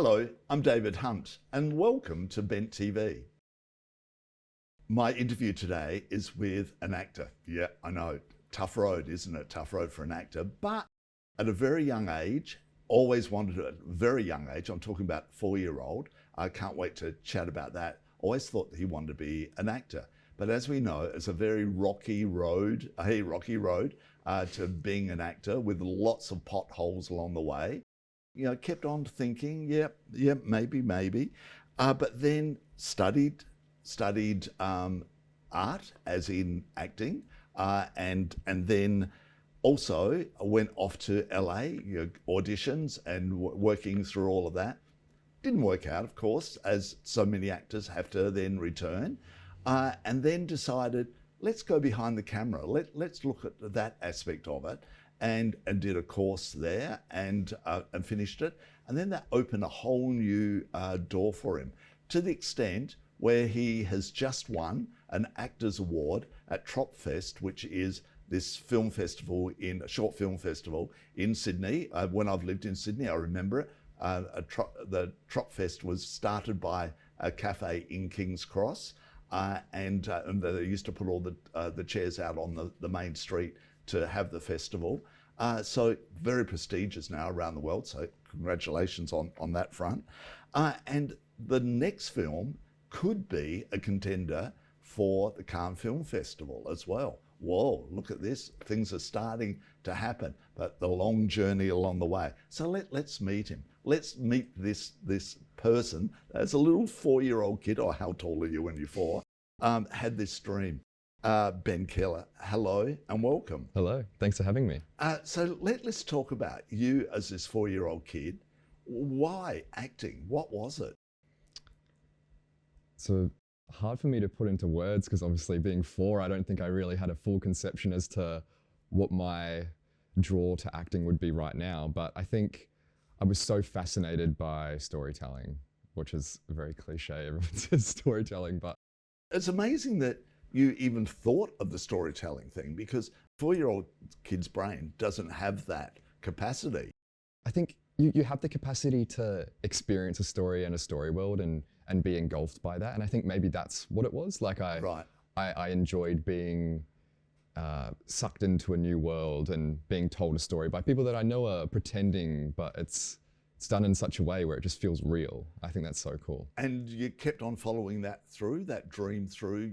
Hello, I'm David Hunt and welcome to Bent TV. My interview today is with an actor. Yeah, I know, tough road, isn't it? Tough road for an actor, but at a very young age, always wanted to, at a very young age, I'm talking about 4-year-old, I can't wait to chat about that, always thought that he wanted to be an actor. But as we know, it's a very rocky road to being an actor with lots of potholes along the way. You know, kept on thinking, yep, maybe. But then studied art, as in acting, and then also went off to LA, auditions and working through all of that. Didn't work out, of course, as so many actors have to then return. And then decided, let's go behind the camera. Let's look at that aspect of it. And did a course there and finished it. And then that opened a whole new door for him, to the extent where he has just won an Actors Award at Tropfest, which is this film festival, a short film festival in Sydney. When I've lived in Sydney, I remember it. The Tropfest was started by a cafe in King's Cross, and they used to put all the chairs out on the main street to have the festival. So very prestigious now around the world, so congratulations on that front. And the next film could be a contender for the Cannes Film Festival as well. Whoa, look at this, things are starting to happen, but the long journey along the way. So let's meet him. Let's meet this person as a little 4-year-old kid, or how tall are you when you're 4, had this dream. Ben Keller, hello and welcome. Hello, thanks for having me. So let's talk about you as this 4-year-old kid. Why acting? What was it? So hard for me to put into words, because obviously being 4, I don't think I really had a full conception as to what my draw to acting would be right now. But I think I was so fascinated by storytelling, which is very cliche, everyone says storytelling, but it's amazing that you even thought of the storytelling thing, because 4-year-old kid's brain doesn't have that capacity. I think you have the capacity to experience a story and a story world and be engulfed by that. And I think maybe that's what it was. Like I enjoyed being sucked into a new world and being told a story by people that I know are pretending, but it's done in such a way where it just feels real. I think that's so cool. And you kept on following that dream through,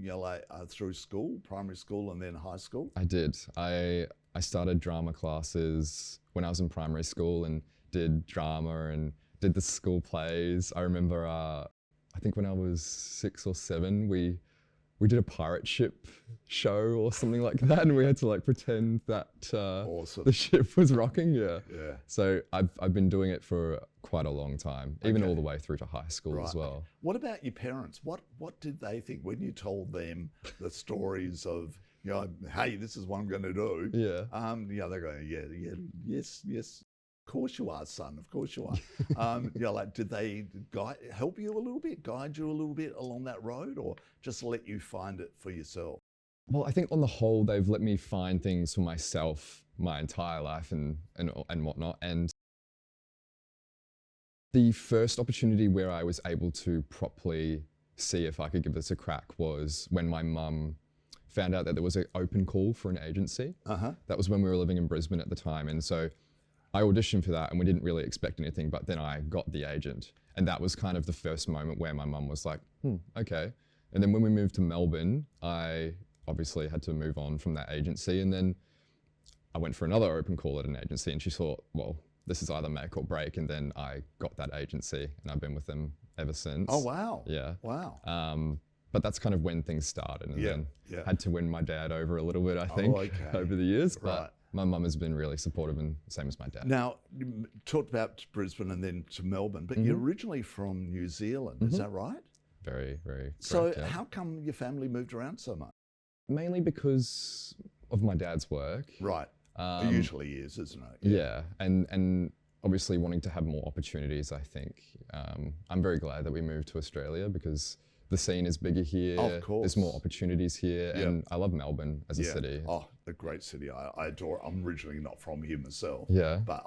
through school, primary school and then high school? I did. I started drama classes when I was in primary school and did drama and did the school plays. I remember, I think when I was 6 or 7, we did a pirate ship show or something like that, and we had to like pretend that awesome. The ship was rocking. Yeah. So I've been doing it for quite a long time, even all the way through to high school as well. What about your parents? What did they think when you told them the stories of, hey, this is what I'm going to do? Yeah. They're going, yes. Of course you are, son. Of course you are. Did they help you a little bit, guide you a little bit along that road, or just let you find it for yourself? Well, I think on the whole, they've let me find things for myself my entire life and whatnot. And the first opportunity where I was able to properly see if I could give this a crack was when my mum found out that there was an open call for an agency. That was when we were living in Brisbane at the time. And so I auditioned for that and we didn't really expect anything, but then I got the agent. And that was kind of the first moment where my mum was like, okay. And then when we moved to Melbourne, I obviously had to move on from that agency. And then I went for another open call at an agency and she thought, well, this is either make or break. And then I got that agency and I've been with them ever since. Oh, wow. Yeah. Wow. But that's kind of when things started. And then had to win my dad over a little bit, I think, over the years. But my mum has been really supportive, and same as my dad. Now, you talked about Brisbane and then to Melbourne, but you're originally from New Zealand, is that right? Very, very correct. So how come your family moved around so much? Mainly because of my dad's work. Right. It usually is, isn't it? Yeah. And obviously wanting to have more opportunities, I think. I'm very glad that we moved to Australia because the scene is bigger here. Of course. There's more opportunities here. And I love Melbourne as a city. Oh, a great city. I adore it. I'm originally not from here myself. Yeah. But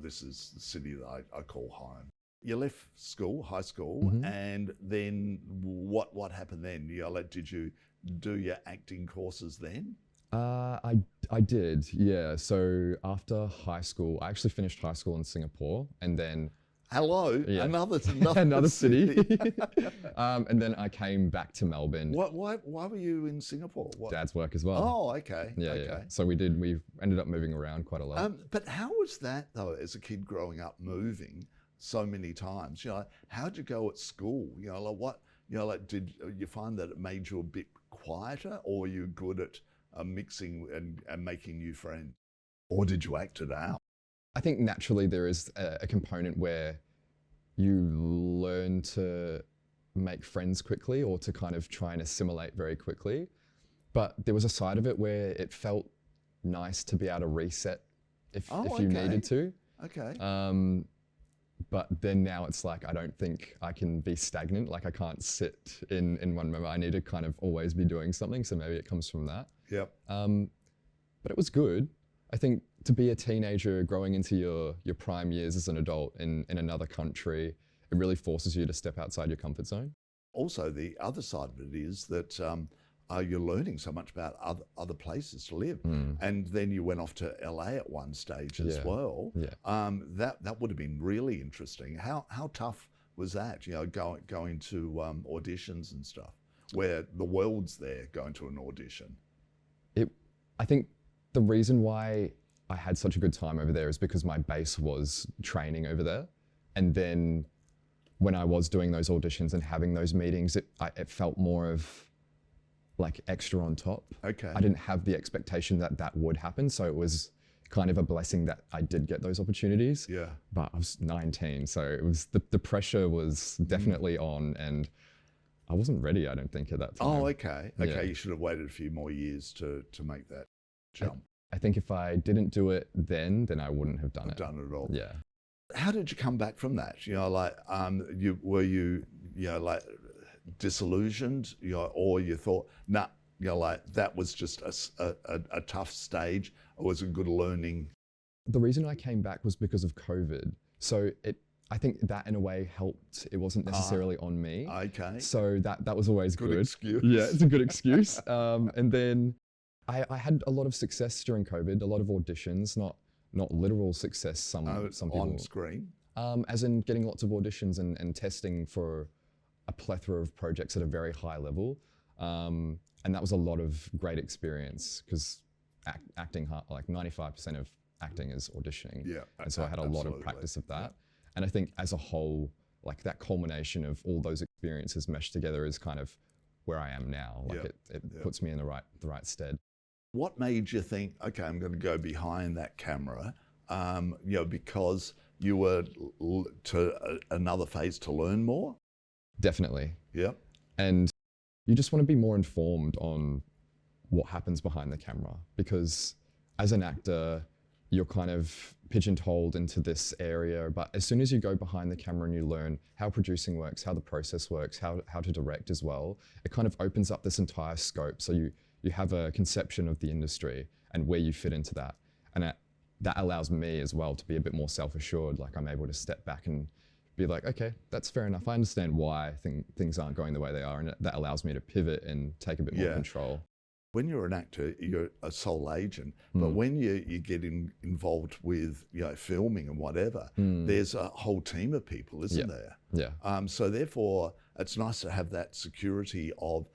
this is the city that I call home. You left school, high school, and then what happened then? Did you do your acting courses then? I did, yeah. So after high school, I actually finished high school in Singapore, and then Hello, yeah. another city. And then I came back to Melbourne. Why were you in Singapore? Dad's work as well. Oh, okay. Yeah, okay. yeah. So we ended up moving around quite a lot. But how was that though, as a kid growing up, moving so many times? How'd you go at school? Did you find that it made you a bit quieter, or were you good at mixing and making new friends? Or did you act it out? I think naturally there is a component where you learn to make friends quickly or to kind of try and assimilate very quickly. But there was a side of it where it felt nice to be able to reset if you needed to. Okay. But then now it's like, I don't think I can be stagnant. Like I can't sit in one moment. I need to kind of always be doing something. So maybe it comes from that. Yep. But it was good. I think to be a teenager growing into your prime years as an adult in another country, it really forces you to step outside your comfort zone. Also, the other side of it is that you're learning so much about other places to live. And then you went off to LA at one stage as well. Yeah. That would have been really interesting. How tough was that, going to auditions and stuff, where the world's there going to an audition? I think the reason why I had such a good time over there is because my base was training over there. And then when I was doing those auditions and having those meetings, it felt more of like extra on top. Okay. I didn't have the expectation that would happen. So it was kind of a blessing that I did get those opportunities. Yeah. But I was 19. So it was the pressure was definitely on, and I wasn't ready, I don't think, at that time. Oh, okay. Okay, Yeah. You should have waited a few more years to make that jump. I think if I didn't do it then I wouldn't have done it. Done it all. Yeah. How did you come back from that? Were you disillusioned, or you thought, nah, that was just a tough stage, or was it good learning? The reason I came back was because of COVID. So I think that in a way helped. It wasn't necessarily on me. Okay. So that was always good. Good excuse. Yeah, it's a good excuse. And then I had a lot of success during COVID, a lot of auditions, not literal success, some people. On screen? As in getting lots of auditions and testing for a plethora of projects at a very high level. And that was a lot of great experience, because acting, like 95% of acting is auditioning. Yeah, and so I had a lot of practice of that. Yeah. And I think as a whole, like that culmination of all those experiences meshed together is kind of where I am now. Like it puts me in the right stead. What made you think, okay, I'm going to go behind that camera, because you were to another phase to learn more? Definitely. Yep. And you just want to be more informed on what happens behind the camera, because as an actor, you're kind of pigeonholed into this area, but as soon as you go behind the camera and you learn how producing works, how the process works, how to direct as well, it kind of opens up this entire scope. So you have a conception of the industry and where you fit into that. And that allows me as well to be a bit more self-assured. Like I'm able to step back and be like, okay, that's fair enough. I understand why things aren't going the way they are. And that allows me to pivot and take a bit more control. When you're an actor, you're a sole agent, but when you get involved with filming and whatever, there's a whole team of people, isn't there? Yeah. So therefore, it's nice to have that security of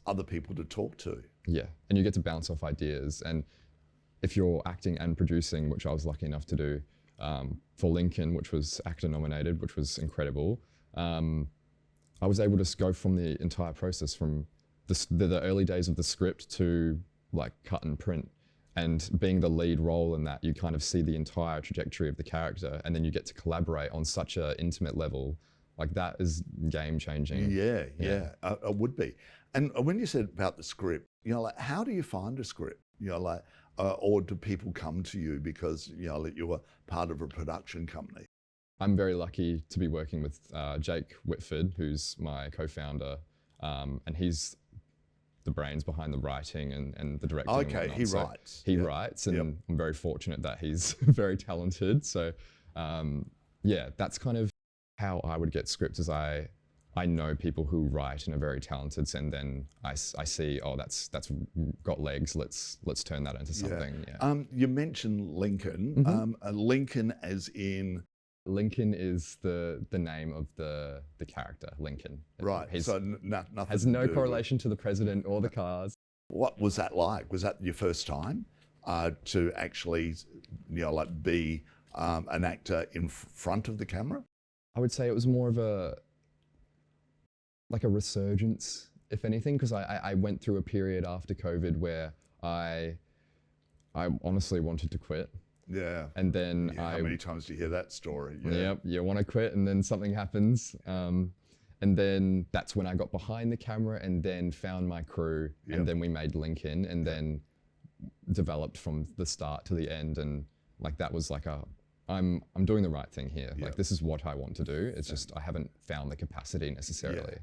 other people to talk to. Yeah, and you get to bounce off ideas. And if you're acting and producing, which I was lucky enough to do for Lincoln, which was ACTA nominated, which was incredible, I was able to go from the entire process from the early days of the script to like cut and print, and being the lead role in that, you kind of see the entire trajectory of the character, and then you get to collaborate on such an intimate level. Like that is game changing. Yeah, it would be. And when you said about the script, how do you find a script? Or do people come to you because you were part of a production company? I'm very lucky to be working with Jake Whitford, who's my co-founder, and he's the brains behind the writing and the directing. Okay, he so writes. He writes, and I'm very fortunate that he's very talented. So that's kind of how I would get scripts is I know people who write and are very talented, and then I see, oh, that's got legs. Let's turn that into something. Yeah. You mentioned Lincoln. Lincoln, as in Lincoln is the name of the character, Lincoln. Right. So nothing has no correlation to the president or the cars. What was that like? Was that your first time to actually, like be an actor in front of the camera? I would say it was more of a resurgence, if anything, because I went through a period after COVID where I honestly wanted to quit. Yeah. And then how many times do you hear that story? Yeah. Yep, you want to quit and then something happens. And then that's when I got behind the camera and then found my crew. Yep. And then we made Lincoln and then developed from the start to the end. And like that was like I'm doing the right thing here. Yep. Like this is what I want to do. It's just I haven't found the capacity necessarily. Yeah.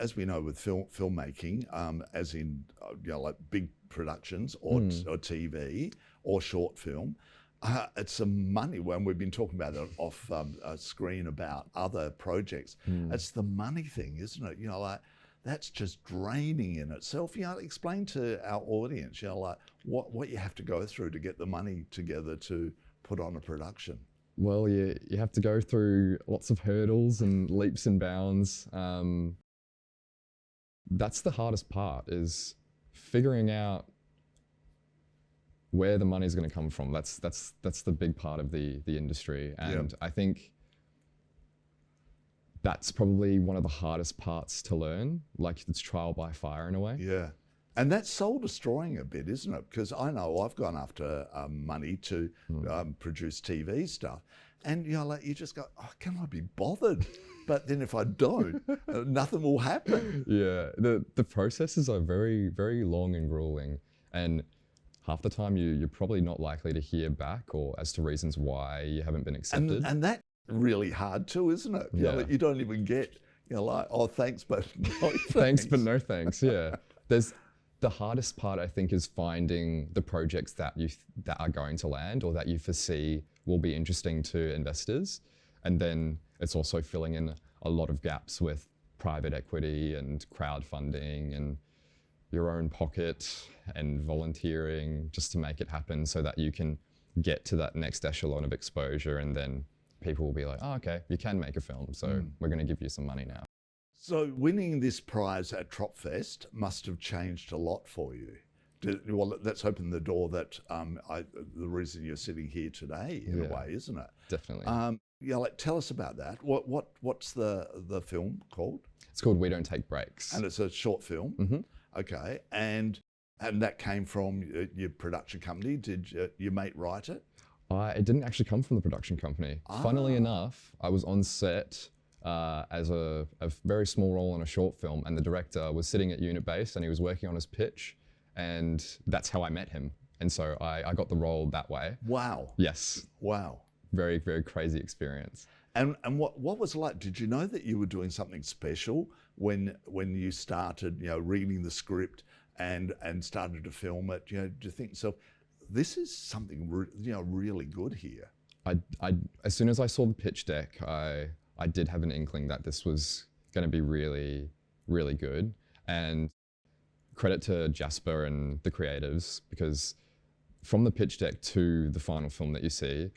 As we know with filmmaking, as in like big productions or TV or short film, it's some money. When we've been talking about it off screen about other projects, it's the money thing, isn't it? Like that's just draining in itself. Explain to our audience, like what you have to go through to get the money together to put on a production. Well, you have to go through lots of hurdles and leaps and bounds. That's the hardest part, is figuring out where the money is going to come from. That's the big part of the industry, and I think that's probably one of the hardest parts to learn. Like it's trial by fire in a way. Yeah, and that's soul destroying a bit, isn't it? Because I know I've gone after money to produce TV stuff, and like you just go, oh, can I be bothered? But then if I don't, nothing will happen. Yeah, the processes are very, very long and grueling, and half the time you're probably not likely to hear back or as to reasons why you haven't been accepted. And that's really hard too, isn't it? Like you don't even get, like, oh, thanks, but no thanks. Thanks, but no thanks, yeah. The hardest part, I think, is finding the projects that are going to land or that you foresee will be interesting to investors. And then it's also filling in a lot of gaps with private equity and crowdfunding and your own pocket and volunteering just to make it happen so that you can get to that next echelon of exposure, and then people will be like, oh, okay, you can make a film, so we're going to give you some money now. So winning this prize at Tropfest must have changed a lot for you. Well, that's opened the door that the reason you're sitting here today in a way, isn't it? Definitely. Tell us about that. What's the film called? It's called We Don't Take Breaks. And it's a short film. Mm-hmm. Okay, and that came from your production company. Did your mate write it? It didn't actually come from the production company. Funnily enough, I was on set as a very small role in a short film, and the director was sitting at unit base and he was working on his pitch, and that's how I met him. And so I got the role that way. Wow. Yes. Wow. Very, very crazy experience. And what was it like? Did you know that you were doing something special when you started, reading the script and started to film it? Do you think to yourself, this is something really good here? As soon as I saw the pitch deck, I did have an inkling that this was going to be really, really good. And credit to Jasper and the creatives, because from the pitch deck to the final film that you see,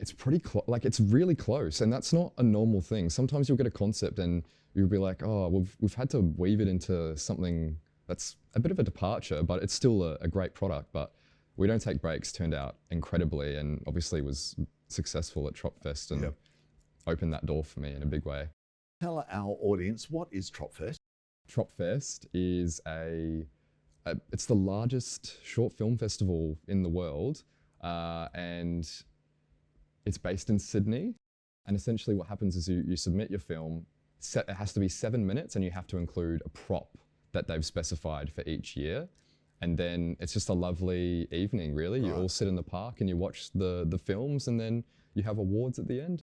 it's pretty it's really close, and that's not a normal thing. Sometimes you'll get a concept and you'll be like, oh, we've had to weave it into something that's a bit of a departure, but it's still a great product. But We Don't Take Breaks turned out incredibly, and obviously was successful at Tropfest and opened that door for me in a big way. Tell our audience, what is Tropfest? Tropfest is it's the largest short film festival in the world, and it's based in Sydney. And essentially what happens is you submit your film, it has to be 7 minutes, and you have to include a prop that they've specified for each year. And then it's just a lovely evening, really. You all sit in the park and you watch the films, and then you have awards at the end.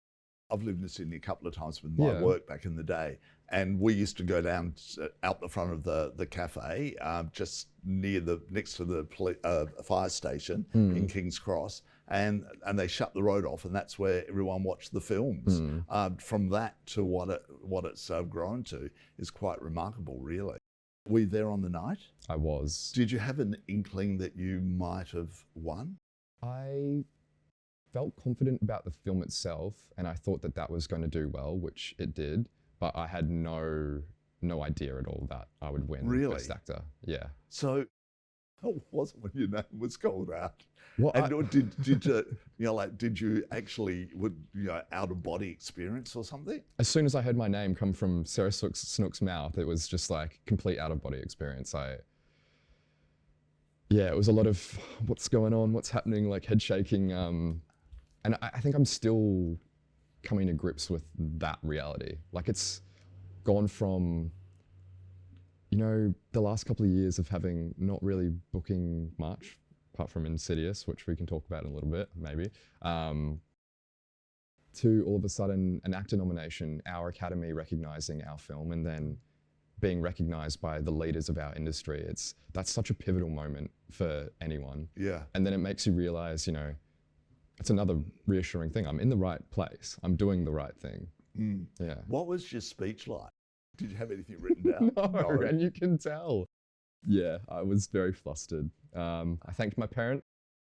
I've lived in Sydney a couple of times with my work back in the day, and we used to go down out the front of the cafe, just next to the fire station in King's Cross, and they shut the road off, and that's where everyone watched the films. From that to what it's grown to is quite remarkable, really. Were you there on the night? I was. Did you have an inkling that you might have won? I felt confident about the film itself, and I thought that was going to do well, which it did, but I had no idea at all that I would win Really? Best Actor. Yeah. So, how was it when your name was called out? Well, And did you did you actually out of body experience or something? as soon as I heard my name come from Sarah Snook's mouth, it was just like complete out of body experience. It was a lot of what's going on, what's happening, like head shaking. And I think I'm still coming to grips with that reality. Like it's gone from, the last couple of years of having not really booking much, apart from Insidious, which we can talk about in a little bit, maybe, to all of a sudden an ACTA nomination, our Academy recognising our film, and then being recognised by the leaders of our industry. That's such a pivotal moment for anyone. Yeah. And then it makes you realise, it's another reassuring thing. I'm in the right place. I'm doing the right thing. Yeah. What was your speech like? Did you have anything written down? No, and you can tell. Yeah, I was very flustered. I thanked my parent.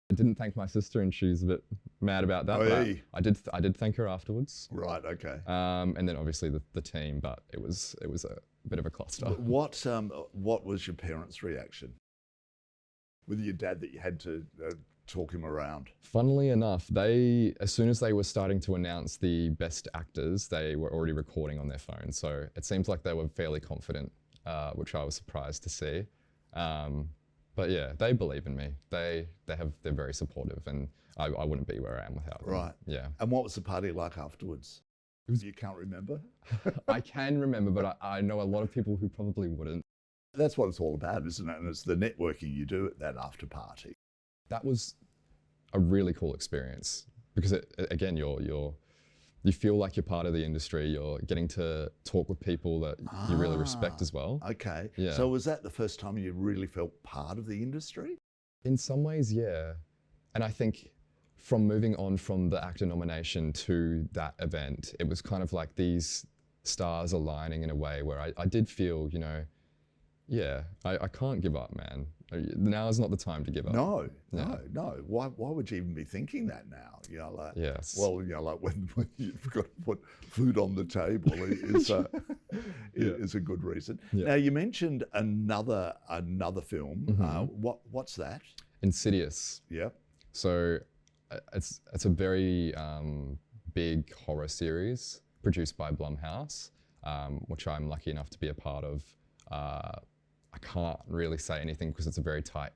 I didn't thank my sister, and she's a bit mad about that. But I did thank her afterwards. Right. Okay. And then obviously the team, but it was a bit of a cluster. What was your parents' reaction with your dad that you had to talk him around? Funnily enough, as soon as they were starting to announce the best actors, they were already recording on their phone. So it seems like they were fairly confident, which I was surprised to see. But yeah, they believe in me. They're very supportive, and I wouldn't be where I am without them. Right. Yeah. And what was the party like afterwards? You can't remember? I can remember, but I know a lot of people who probably wouldn't. That's what it's all about, isn't it? And it's the networking you do at that after party. That was a really cool experience because again, you feel like you're part of the industry. You're getting to talk with people that you really respect as well. Okay. Yeah. So was that the first time you really felt part of the industry? In some ways, yeah. And I think from moving on from the ACTA nomination to that event, it was kind of like these stars aligning in a way where I did feel, I can't give up, man. Now is not the time to give up. No. Why would you even be thinking that now? Yes. Well, when you've got to put food on the table is a good reason. Yeah. Now you mentioned another film. Mm-hmm. What's that? Insidious. Yeah. So it's a very big horror series produced by Blumhouse, which I'm lucky enough to be a part of. I can't really say anything because it's a very tight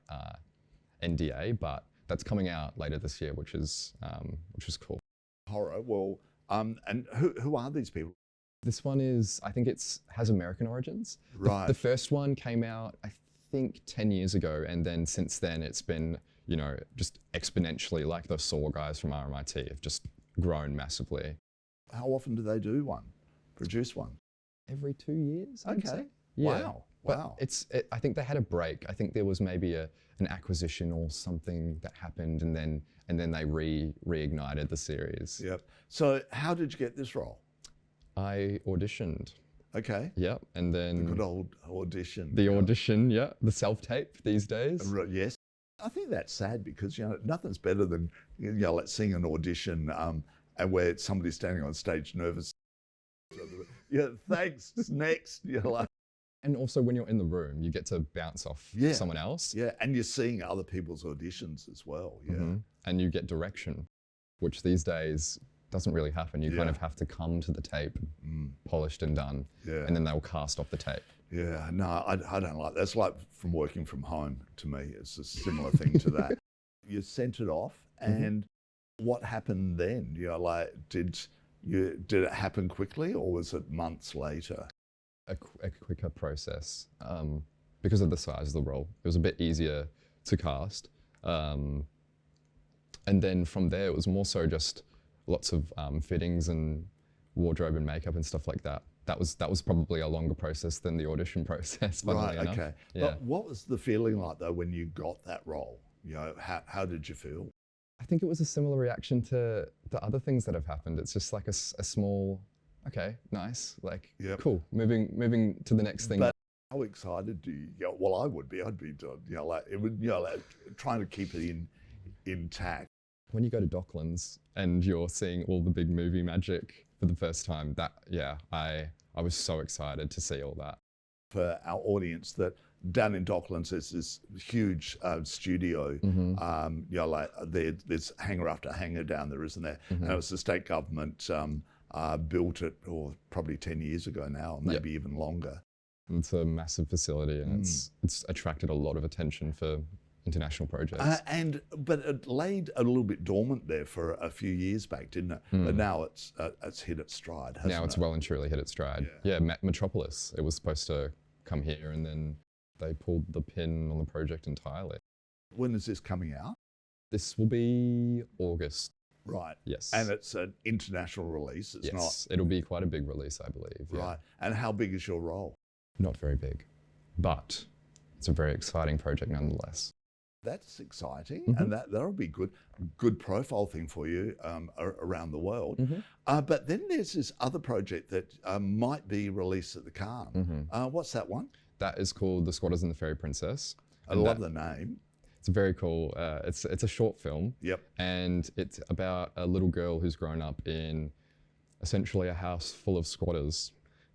NDA, but that's coming out later this year, which is cool. Horror. Well, and who are these people? This one I think has American origins. Right. The first one came out, I think, 10 years ago, and then since then it's been, just exponentially, like the Saw guys from RMIT have just grown massively. How often do they do one? Produce one? Every 2 years, I'd say. Yeah. Wow. Wow. But I think they had a break. I think there was maybe an acquisition or something that happened, and then they reignited the series. Yep. So how did you get this role? I auditioned. Okay. Yep. And then The good old audition. The audition, yeah. The self-tape these days. Yes. I think that's sad because nothing's better than like seeing an audition and where somebody's standing on stage nervous. Yeah, thanks. Next. And also when you're in the room, you get to bounce off someone else. Yeah, and you're seeing other people's auditions as well. Yeah. Mm-hmm. And you get direction, which these days doesn't really happen. You kind of have to come to the tape polished and done, and then they'll cast off the tape. Yeah, no, I don't like that. It's like from working from home to me. It's a similar thing to that. You sent it off, and what happened then? Did it happen quickly, or was it months later? A quicker process because of the size of the role. It was a bit easier to cast. And then from there, it was more so just lots of fittings and wardrobe and makeup and stuff like that. That was probably a longer process than the audition process. Right, enough. Okay. Yeah. But what was the feeling like though when you got that role? How did you feel? I think it was a similar reaction to the other things that have happened. It's just like a small, okay, nice, like cool, moving to the next thing. But how excited do you get? Well, I would be. I'd be, like it would, like trying to keep it intact. When you go to Docklands and you're seeing all the big movie magic for the first time, I was so excited to see all that. For our audience, that down in Docklands there's this huge studio, like there's hangar after hangar down there, isn't there? And it was the state government built it, or probably 10 years ago now, maybe even longer. It's a massive facility, and it's attracted a lot of attention for international projects. But it laid a little bit dormant there for a few years back, didn't it? But now it's hit its stride, hasn't it? Now it's well and truly hit its stride. Yeah, Metropolis. It was supposed to come here, and then they pulled the pin on the project entirely. When is this coming out? This will be August. Right. Yes. And it's an international release. It's not. It'll be quite a big release, I believe. Yeah. Right. And how big is your role? Not very big, but it's a very exciting project nonetheless. That's exciting, and that'll be good profile thing for you around the world. But then there's this other project that might be released at the Cannes. What's that one? That is called The Squatters and the Fairy Princess. I love the name. It's very cool. It's a short film. Yep. And it's about a little girl who's grown up in essentially a house full of squatters.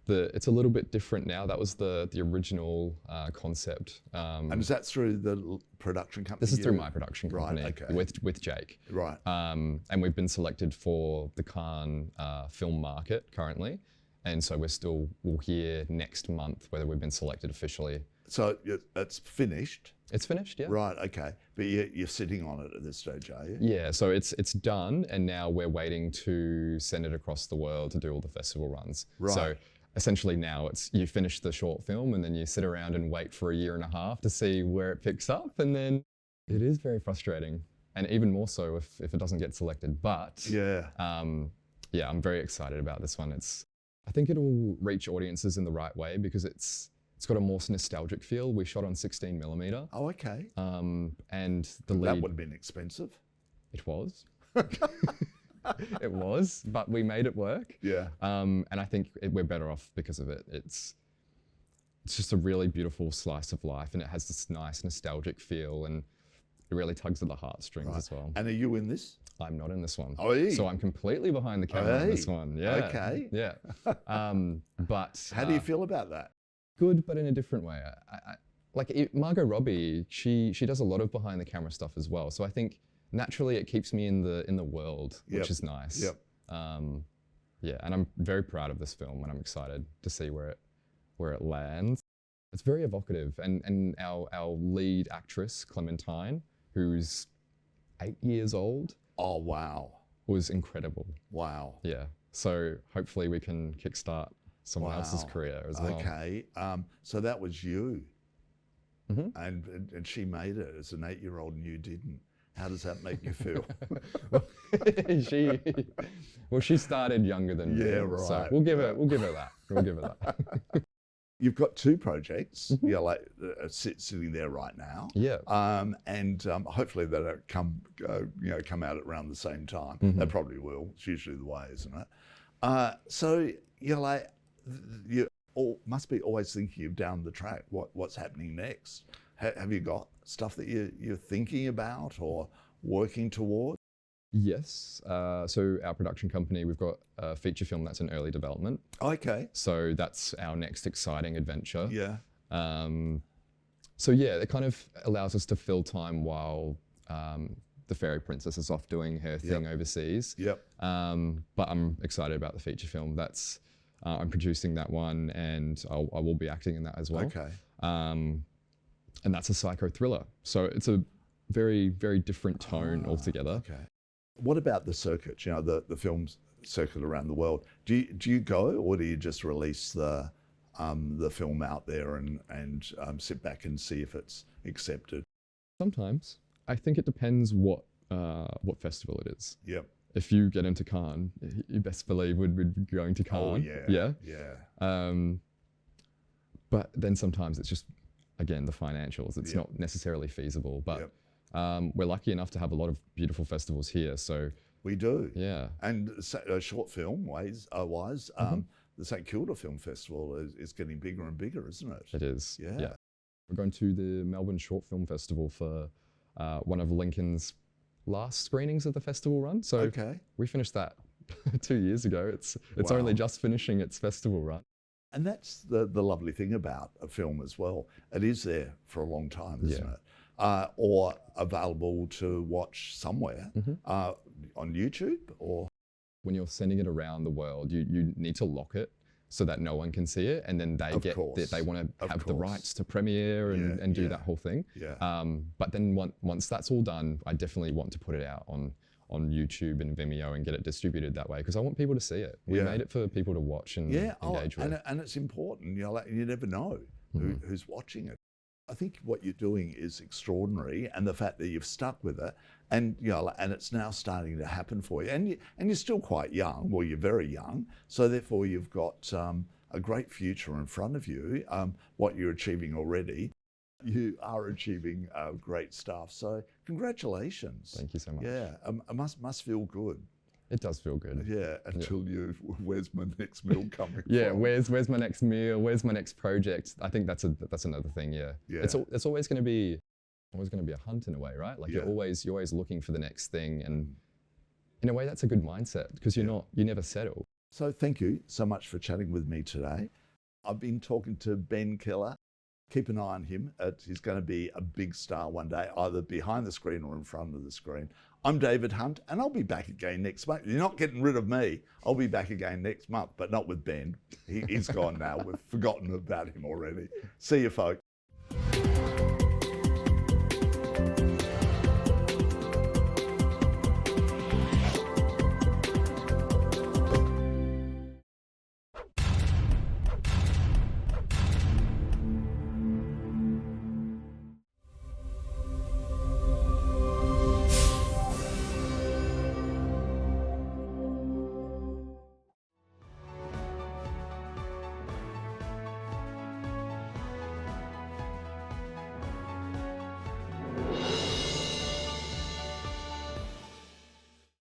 It's a little bit different now. That was the original concept. And is that through the production company? This is through my production company, right, okay. with Jake. Right. And we've been selected for the Cannes film market currently. And so we'll hear next month whether we've been selected officially. So it's finished? It's finished, yeah. Right, okay. But you're sitting on it at this stage, are you? Yeah, so it's done, and now we're waiting to send it across the world to do all the festival runs. Right. So essentially now you finish the short film and then you sit around and wait for a year and a half to see where it picks up, and then it is very frustrating, and even more so if it doesn't get selected. But I'm very excited about this one. I think it'll reach audiences in the right way because it's got a more nostalgic feel. We shot on 16mm. Oh, okay. And the lead... That would have been expensive. It was. It was, but we made it work. Yeah. And I think we're better off because of it. It's just a really beautiful slice of life, and it has this nice nostalgic feel, and it really tugs at the heartstrings as well. And are you in this? I'm not in this one. Oh, yeah. So I'm completely behind the camera on this one. Yeah. Okay. Yeah. But how do you feel about that? Good, but in a different way. Margot Robbie, she does a lot of behind the camera stuff as well. So I think naturally it keeps me in the world, which is nice. Yep. And I'm very proud of this film, and I'm excited to see where it lands. It's very evocative, and our lead actress, Clementine, who's 8 years old. Oh, wow. Was incredible. Wow. Yeah. So hopefully we can kickstart someone else's career as well. Okay. So that was you. And she made it as an 8-year-old and you didn't. How does that make you feel? She started younger than me. Yeah, right. So we'll give her that. You've got 2 projects, sitting there right now. Yeah. And hopefully they don't come out at around the same time. They probably will. It's usually the way, isn't it? So you must be always thinking of down the track what's happening next. Have you got stuff that you're thinking about or working toward? Yes. So our production company, we've got a feature film that's in early development. Okay. So that's our next exciting adventure. Yeah. So yeah, it kind of allows us to fill time while the fairy princess is off doing her thing overseas. Yep. But I'm excited about the feature film. I'm producing that one, and I will be acting in that as well. Okay. And that's a psycho thriller. So it's a very, very different tone altogether. Okay. What about the circuit? The film circuit around the world. Do you go, or do you just release the film out there and sit back and see if it's accepted? Sometimes. I think it depends what festival it is. Yep. If you get into Cannes, you best believe we'd be going to Cannes. Oh, yeah. Yeah. But then sometimes it's just, again, the financials. It's not necessarily feasible. But We're lucky enough to have a lot of beautiful festivals here. So We do. yeah, And short film wise, the St Kilda Film Festival is getting bigger and bigger, isn't it? it is. Yeah. We're going to the Melbourne Short Film Festival for one of Lincoln's last screenings of the festival run. So Okay. we finished that 2 years ago. It's Wow. only just finishing its festival run. And that's the lovely thing about a film as well. It is there for a long time, isn't Yeah. it? Or available to watch somewhere on YouTube or... When you're sending it around the world, you need to lock it so that no one can see it, and then they they want to have the rights to premiere and do that whole thing. Yeah. But then once that's all done, I definitely want to put it out on YouTube and Vimeo and get it distributed that way, because I want people to see it. We made it for people to watch and engage with. And it's important. You never know who's watching it. I think what you're doing is extraordinary, and the fact that you've stuck with it, and and it's now starting to happen for you. And you're still quite young. Well, you're very young, so therefore you've got a great future in front of you. What you're achieving already, you are achieving great stuff. So congratulations. Thank you so much. Yeah, it must feel good. It does feel good. Yeah, until where's my next meal coming Yeah, from? where's my next meal? Where's my next project? I think that's another thing. Yeah. It's always going to be a hunt in a way, right? Like you're always looking for the next thing, and in a way that's a good mindset, because you never settle. So thank you so much for chatting with me today. I've been talking to Ben Keller. Keep an eye on him. He's going to be a big star one day, either behind the screen or in front of the screen. I'm David Hunt, and I'll be back again next month. You're not getting rid of me. I'll be back again next month, but not with Ben. He's gone now. We've forgotten about him already. See you, folks.